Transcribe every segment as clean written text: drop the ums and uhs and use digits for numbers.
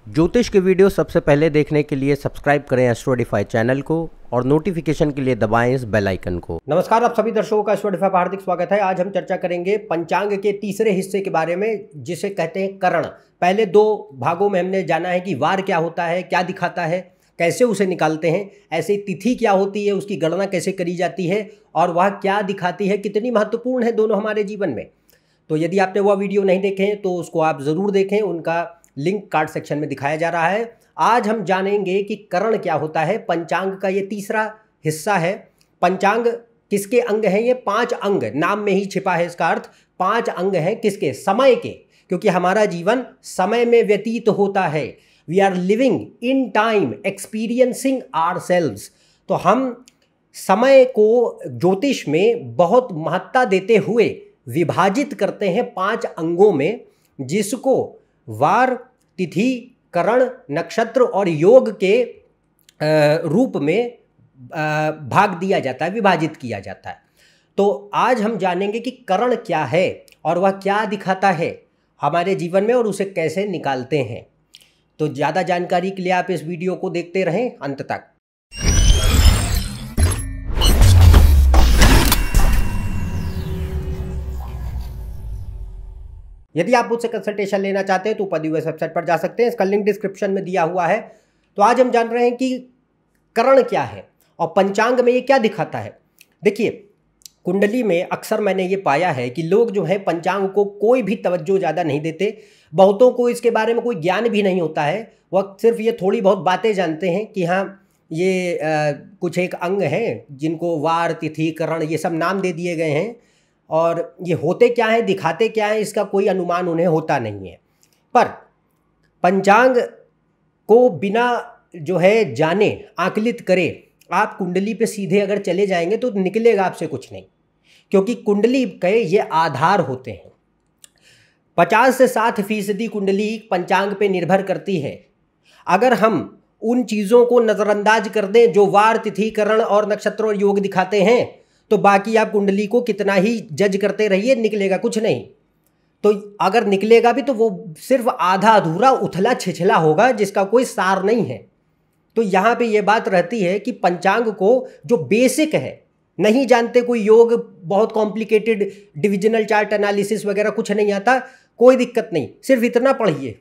ज्योतिष के वीडियो सबसे पहले देखने के लिए सब्सक्राइब करें एस्ट्रोडिफाई चैनल को और नोटिफिकेशन के लिए दबाएं इस बेल आइकन को। नमस्कार, आप सभी दर्शकों का एस्ट्रोडिफाई पर हार्दिक स्वागत है। आज हम चर्चा करेंगे पंचांग के तीसरे हिस्से के बारे में, जिसे कहते हैं करण। पहले दो भागों में हमने जाना है कि वार क्या होता है, क्या दिखाता है, कैसे उसे निकालते हैं, ऐसे तिथि क्या होती है, उसकी गणना कैसे करी जाती है और वह क्या दिखाती है, कितनी महत्वपूर्ण है दोनों हमारे जीवन में। तो यदि आपने वह वीडियो नहीं देखे हैं तो उसको आप ज़रूर देखें, उनका लिंक कार्ड सेक्शन में दिखाया जा रहा है। आज हम जानेंगे कि करण क्या होता है। पंचांग का ये तीसरा हिस्सा है। पंचांग किसके अंग हैं? ये 5 अंग, नाम में ही छिपा है इसका अर्थ। 5 अंग हैं किसके? समय के, क्योंकि हमारा जीवन समय में व्यतीत होता है। We are living in time, experiencing ourselves. तो हम समय को ज्योतिष में बहुत महत्ता देते हुए विभाजित करते हैं 5 अंगों में, जिसको वार, तिथि, करण, नक्षत्र और योग के रूप में भाग दिया जाता है, विभाजित किया जाता है। तो आज हम जानेंगे कि करण क्या है और वह क्या दिखाता है हमारे जीवन में और उसे कैसे निकालते हैं। तो ज़्यादा जानकारी के लिए आप इस वीडियो को देखते रहें अंत तक। यदि आप मुझसे कंसल्टेशन लेना चाहते हैं तो ऊपर दी हुई वेबसाइट पर जा सकते हैं, इसका लिंक डिस्क्रिप्शन में दिया हुआ है। तो आज हम जान रहे हैं कि करण क्या है और पंचांग में ये क्या दिखाता है। देखिए, कुंडली में अक्सर मैंने ये पाया है कि लोग जो है पंचांग को कोई भी तवज्जो ज़्यादा नहीं देते। बहुतों को इसके बारे में कोई ज्ञान भी नहीं होता है। वह सिर्फ ये थोड़ी बहुत बातें जानते हैं कि हाँ ये कुछ एक अंग हैं जिनको वार, तिथि, करण ये सब नाम दे दिए गए हैं, और ये होते क्या है, दिखाते क्या है, इसका कोई अनुमान उन्हें होता नहीं है। पर पंचांग को बिना जो है जाने, आकलित करे, आप कुंडली पे सीधे अगर चले जाएंगे तो निकलेगा आपसे कुछ नहीं, क्योंकि कुंडली के ये आधार होते हैं। 50 से 60% कुंडली पंचांग पे निर्भर करती है। अगर हम उन चीज़ों को नज़रअंदाज कर दें जो वार, तिथि, करण और नक्षत्र और योग दिखाते हैं, तो बाकी आप कुंडली को कितना ही जज करते रहिए, निकलेगा कुछ नहीं। तो अगर निकलेगा भी तो वो सिर्फ आधा अधूरा, उथला छिछला होगा, जिसका कोई सार नहीं है। तो यहाँ पे ये बात रहती है कि पंचांग को जो बेसिक है, नहीं जानते, कोई योग बहुत कॉम्प्लिकेटेड डिविजनल चार्ट एनालिसिस वगैरह कुछ नहीं आता, कोई दिक्कत नहीं, सिर्फ इतना पढ़िए।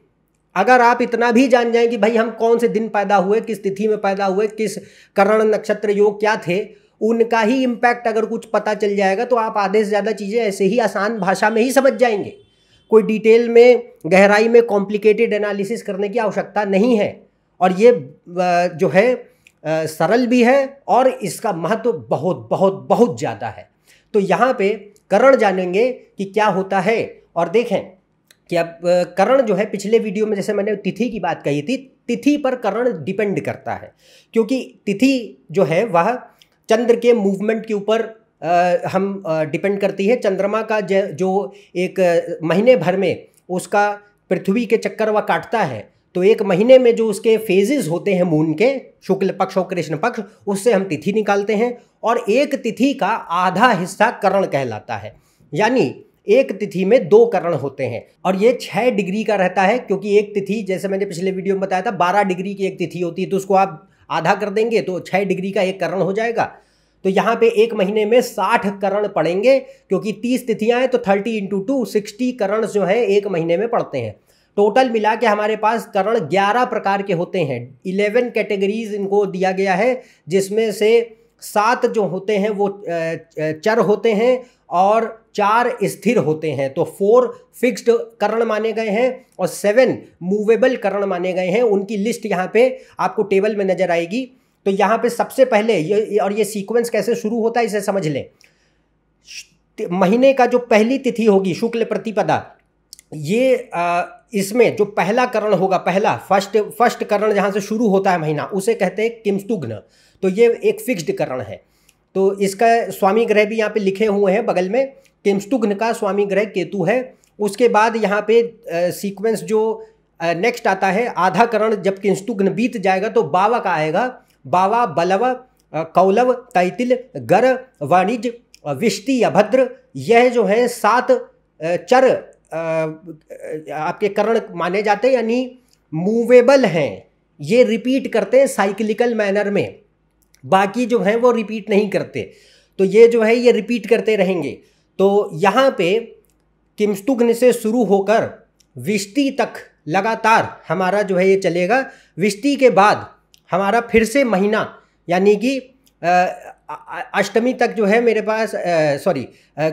अगर आप इतना भी जान जाएं कि भाई हम कौन से दिन पैदा हुए, किस तिथि में पैदा हुए, किस करण, नक्षत्र, योग क्या थे, उनका ही इम्पैक्ट अगर कुछ पता चल जाएगा तो आप आधे से ज़्यादा चीज़ें ऐसे ही आसान भाषा में ही समझ जाएंगे। कोई डिटेल में, गहराई में कॉम्प्लिकेटेड एनालिसिस करने की आवश्यकता नहीं है। और ये जो है सरल भी है और इसका महत्व बहुत बहुत बहुत ज़्यादा है। तो यहाँ पे करण जानेंगे कि क्या होता है। और देखें कि अब करण जो है, पिछले वीडियो में जैसे मैंने तिथि की बात कही थी, तिथि पर करण डिपेंड करता है, क्योंकि तिथि जो है वह चंद्र के मूवमेंट के ऊपर हम डिपेंड करती है। चंद्रमा का जो एक महीने भर में उसका पृथ्वी के चक्कर वह काटता है, तो एक महीने में जो उसके फेजेस होते हैं मून के, शुक्ल पक्ष और कृष्ण पक्ष, उससे हम तिथि निकालते हैं। और एक तिथि का आधा हिस्सा करण कहलाता है, यानी एक तिथि में 2 करण होते हैं। और ये 6 डिग्री का रहता है, क्योंकि एक तिथि, जैसे मैंने पिछले वीडियो में बताया था, 12 डिग्री की एक तिथि होती है, तो उसको आप आधा कर देंगे तो 6 डिग्री का एक करण हो जाएगा। तो यहाँ पे एक महीने में 60 करण पड़ेंगे, क्योंकि 30 तिथियां हैं, तो 30 × 2 60 करण जो है एक महीने में पड़ते हैं। टोटल मिला के हमारे पास करण 11 प्रकार के होते हैं। 11 कैटेगरीज इनको दिया गया है, जिसमें से 7 जो होते हैं वो चर होते हैं और 4 स्थिर होते हैं। तो 4 फिक्स्ड करण माने गए हैं और 7 मूवेबल करण माने गए हैं। उनकी लिस्ट यहाँ पे आपको टेबल में नजर आएगी। तो यहाँ पे सबसे पहले ये सीक्वेंस कैसे शुरू होता है इसे समझ लें। महीने का जो पहली तिथि होगी, शुक्ल प्रतिपदा, ये इसमें जो पहला करण होगा, पहला फर्स्ट करण जहाँ से शुरू होता है महीना, उसे कहते हैं किंस्तुघ्न। तो ये एक फिक्स्ड करण है। तो इसका स्वामी ग्रह भी यहाँ पे लिखे हुए हैं बगल में। किंस्तुघ्न का स्वामी ग्रह केतु है। उसके बाद यहाँ पे सीक्वेंस जो नेक्स्ट आता है, आधा करण जब किंस्तुघ्न बीत जाएगा तो बावा का आएगा। बावा, बलव, कौलव, तैतिल, गर, वाणिज्य, विष्टि, अभद्र, यह जो है 7 चर आपके करण माने जाते हैं, यानी मूवेबल हैं, ये रिपीट करते हैं साइक्लिकल मैनर में, बाकी जो हैं वो रिपीट नहीं करते। तो ये जो है ये रिपीट करते रहेंगे। तो यहाँ पे किंस्तुघ्न से शुरू होकर विष्टि तक लगातार हमारा जो है ये चलेगा। विष्टि के बाद हमारा फिर से महीना यानी कि अष्टमी तक जो है मेरे पास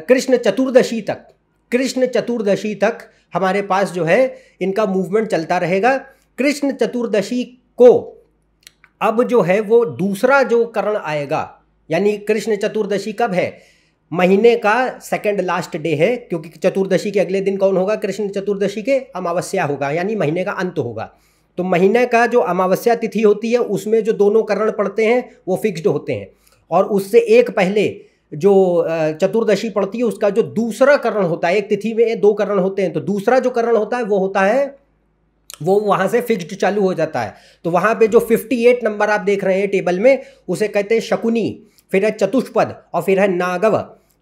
कृष्ण चतुर्दशी तक हमारे पास जो है इनका मूवमेंट चलता रहेगा। कृष्ण चतुर्दशी को अब जो है वो दूसरा जो करण आएगा, यानी कृष्ण चतुर्दशी कब है? महीने का सेकंड लास्ट डे है, क्योंकि चतुर्दशी के अगले दिन कौन होगा? कृष्ण चतुर्दशी के अमावस्या होगा, यानी महीने का अंत होगा। तो महीने का जो अमावस्या तिथि होती है उसमें जो दोनों करण पड़ते हैं वो फिक्स्ड होते हैं, और उससे एक पहले जो चतुर्दशी पड़ती है उसका जो दूसरा करण होता है, एक तिथि में 2 करण होते हैं, तो दूसरा जो करण होता है वो होता है वो वहाँ से फिक्स्ड चालू हो जाता है। तो वहाँ पे जो 58 नंबर आप देख रहे हैं टेबल में, उसे कहते हैं शकुनी, फिर है चतुष्पद और फिर है नागव।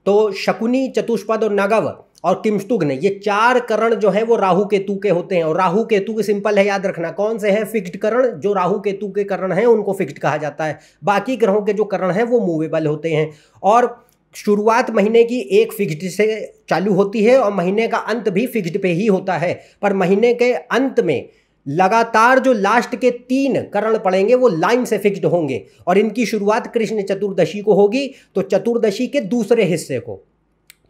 तो शकुनी, चतुष्पद और नागव और किंस्तुघ्न, ये 4 करण जो है वो राहु केतु के होते हैं। और राहु केतु के सिंपल है याद रखना, कौन से हैं? फिक्स्ड करण। जो राहु केतु के करण हैं उनको फिक्स्ड कहा जाता है, बाकी ग्रहों के जो करण हैं वो मूवेबल होते हैं। और शुरुआत महीने की एक फिक्स्ड से चालू होती है और महीने का अंत भी फिक्स्ड पे ही होता है, पर महीने के अंत में लगातार जो लास्ट के 3 करण पड़ेंगे वो लाइन से फिक्स्ड होंगे, और इनकी शुरुआत कृष्ण चतुर्दशी को होगी, तो चतुर्दशी के दूसरे हिस्से को।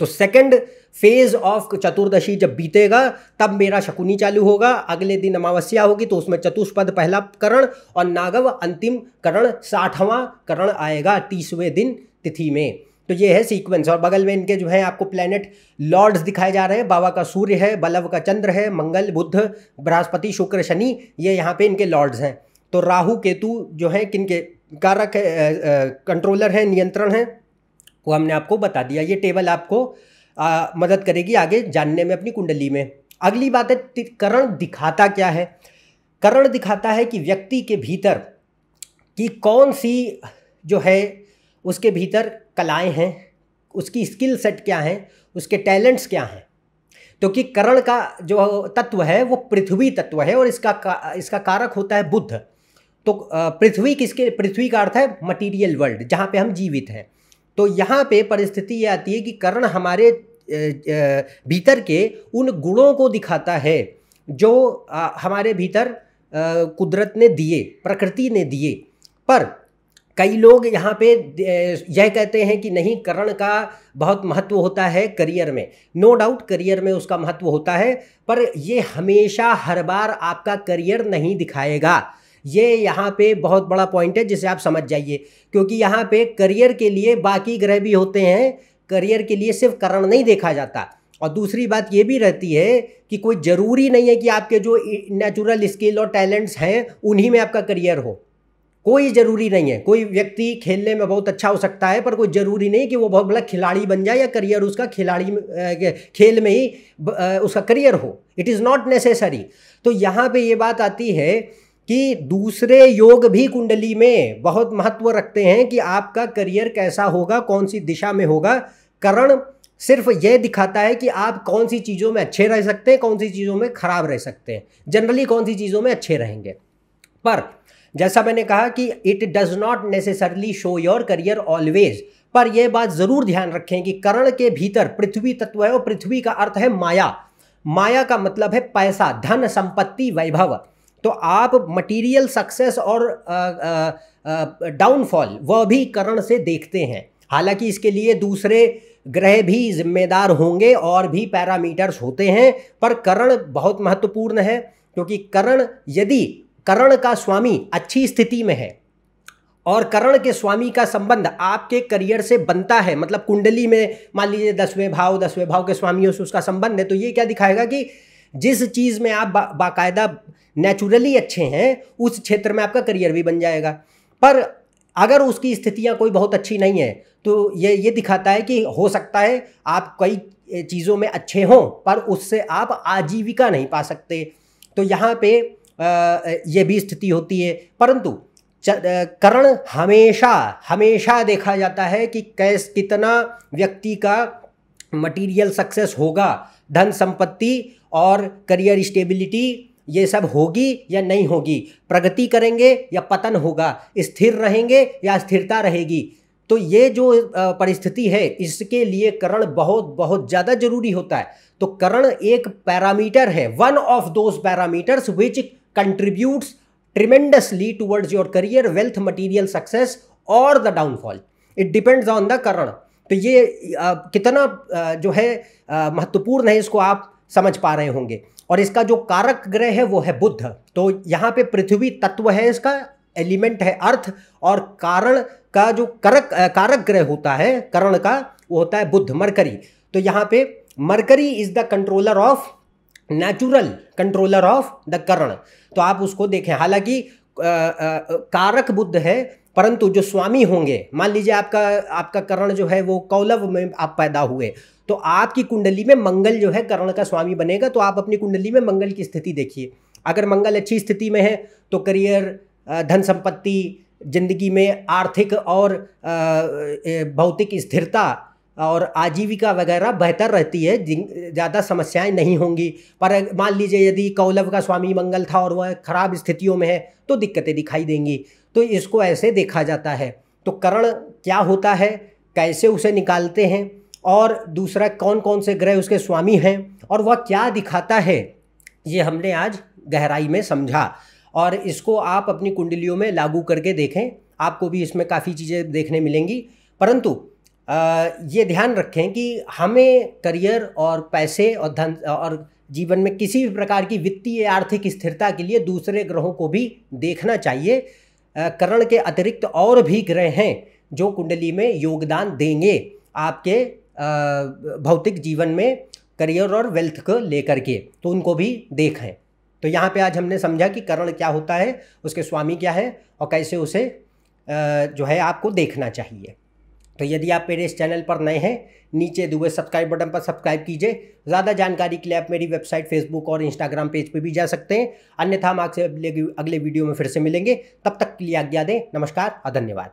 तो सेकंड फेज ऑफ चतुर्दशी जब बीतेगा तब मेरा शकुनी चालू होगा, अगले दिन अमावस्या होगी तो उसमें चतुष्पद पहला करण और नागव अंतिम करण 60वां करण आएगा 30वें दिन तिथि में। तो ये है सीक्वेंस। और बगल में इनके जो है आपको प्लैनेट लॉर्ड्स दिखाए जा रहे हैं। बाबा का सूर्य है, बलव का चंद्र है, मंगल, बुध, बृहस्पति, शुक्र, शनि, ये यहाँ पे इनके लॉर्ड्स हैं। तो राहु केतु जो है किनके कारक है, कंट्रोलर है, नियंत्रण है, वो हमने आपको बता दिया। ये टेबल आपको मदद करेगी आगे जानने में अपनी कुंडली में। अगली बात है करण दिखाता क्या है? करण दिखाता है कि व्यक्ति के भीतर की कौन सी जो है उसके भीतर कलाएं हैं, उसकी स्किल सेट क्या है, उसके टैलेंट्स क्या हैं। तो कि करण का जो तत्व है वो पृथ्वी तत्व है और इसका कारक होता है बुध। तो पृथ्वी का अर्थ है मटीरियल वर्ल्ड, जहाँ पे हम जीवित हैं। तो यहाँ पे परिस्थिति ये आती है कि करण हमारे भीतर के उन गुणों को दिखाता है जो हमारे भीतर कुदरत ने दिए, प्रकृति ने दिए। पर कई लोग यहाँ पे यह कहते हैं कि नहीं, करण का बहुत महत्व होता है करियर में। नो डाउट करियर में उसका महत्व होता है, पर ये हमेशा हर बार आपका करियर नहीं दिखाएगा। ये यहाँ पे बहुत बड़ा पॉइंट है जिसे आप समझ जाइए, क्योंकि यहाँ पे करियर के लिए बाकी ग्रह भी होते हैं, करियर के लिए सिर्फ करण नहीं देखा जाता। और दूसरी बात ये भी रहती है कि कोई ज़रूरी नहीं है कि आपके जो नेचुरल स्किल और टैलेंट्स हैं उन्हीं में आपका करियर हो, कोई ज़रूरी नहीं है। कोई व्यक्ति खेलने में बहुत अच्छा हो सकता है, पर कोई ज़रूरी नहीं कि वो बहुत बड़ा खिलाड़ी बन जाए या करियर उसका खेल में ही उसका करियर हो। It is not necessary. तो यहाँ पे ये बात आती है कि दूसरे योग भी कुंडली में बहुत महत्व रखते हैं कि आपका करियर कैसा होगा, कौन सी दिशा में होगा। करण सिर्फ यह दिखाता है कि आप कौन सी चीज़ों में अच्छे रह सकते हैं, कौन सी चीज़ों में खराब रह सकते हैं, जनरली कौन सी चीज़ों में अच्छे रहेंगे। पर जैसा मैंने कहा कि it does not necessarily show your career always. पर यह बात ज़रूर ध्यान रखें कि करण के भीतर पृथ्वी तत्व है और पृथ्वी का अर्थ है माया। माया का मतलब है पैसा, धन, संपत्ति, वैभव। तो आप मटीरियल सक्सेस और डाउनफॉल वह भी करण से देखते हैं। हालांकि इसके लिए दूसरे ग्रह भी जिम्मेदार होंगे और भी पैरामीटर्स होते हैं, पर करण बहुत महत्वपूर्ण है, क्योंकि यदि करण का स्वामी अच्छी स्थिति में है और करण के स्वामी का संबंध आपके करियर से बनता है, मतलब कुंडली में मान लीजिए 10वें भाव के स्वामियों से उसका संबंध है, तो ये क्या दिखाएगा कि जिस चीज़ में आप बाकायदा नेचुरली अच्छे हैं उस क्षेत्र में आपका करियर भी बन जाएगा। पर अगर उसकी स्थितियां कोई बहुत अच्छी नहीं है तो ये दिखाता है कि हो सकता है आप कई चीज़ों में अच्छे हों पर उससे आप आजीविका नहीं पा सकते। तो यहाँ पे ये भी स्थिति होती है। परंतु करण हमेशा देखा जाता है कि कितना व्यक्ति का मटीरियल सक्सेस होगा, धन संपत्ति और करियर स्टेबिलिटी ये सब होगी या नहीं होगी, प्रगति करेंगे या पतन होगा, स्थिर रहेंगे या स्थिरता रहेगी। तो ये जो परिस्थिति है इसके लिए करण बहुत बहुत ज़्यादा जरूरी होता है। तो करण एक पैरामीटर है, one of those parameters which contributes tremendously towards your career, wealth, material success और the downfall. It depends on the karan. तो ये कितना जो है महत्वपूर्ण है, इसको आप समझ पा रहे होंगे। और इसका जो कारक ग्रह है वो है बुध। तो यहाँ पे पृथ्वी तत्व है, इसका एलिमेंट है अर्थ, और कारण का जो कारक ग्रह होता है करण का वो होता है बुध, मरकरी। तो यहाँ पे Mercury is the controller of, natural controller of the karan. तो आप उसको देखें, हालांकि कारक बुध है, परंतु जो स्वामी होंगे, मान लीजिए आपका करण जो है वो कौलव में आप पैदा हुए, तो आपकी कुंडली में मंगल जो है करण का स्वामी बनेगा। तो आप अपनी कुंडली में मंगल की स्थिति देखिए। अगर मंगल अच्छी स्थिति में है तो करियर, धन संपत्ति, जिंदगी में आर्थिक और भौतिक स्थिरता और आजीविका वगैरह बेहतर रहती है, ज़्यादा समस्याएं नहीं होंगी। पर मान लीजिए यदि कौलव का स्वामी मंगल था और वह खराब स्थितियों में है तो दिक्कतें दिखाई देंगी। तो इसको ऐसे देखा जाता है। तो करण क्या होता है, कैसे उसे निकालते हैं, और दूसरा कौन कौन से ग्रह उसके स्वामी हैं और वह क्या दिखाता है, ये हमने आज गहराई में समझा। और इसको आप अपनी कुंडलियों में लागू करके देखें, आपको भी इसमें काफ़ी चीज़ें देखने मिलेंगी। परंतु ये ध्यान रखें कि हमें करियर और पैसे और धन और जीवन में किसी भी प्रकार की वित्तीय आर्थिक स्थिरता के लिए दूसरे ग्रहों को भी देखना चाहिए। करण के अतिरिक्त और भी ग्रह हैं जो कुंडली में योगदान देंगे आपके भौतिक जीवन में, करियर और वेल्थ को लेकर के, तो उनको भी देखें। तो यहाँ पे आज हमने समझा कि करण क्या होता है, उसके स्वामी क्या है और कैसे उसे जो है आपको देखना चाहिए। तो यदि आप मेरे इस चैनल पर नए हैं, नीचे दिए हुए सब्सक्राइब बटन पर सब्सक्राइब कीजिए। ज़्यादा जानकारी के लिए आप मेरी वेबसाइट, फेसबुक और इंस्टाग्राम पेज पे भी जा सकते हैं। अन्यथा हम आपसे अगले वीडियो में फिर से मिलेंगे। तब तक के लिए आज्ञा दें। नमस्कार और धन्यवाद।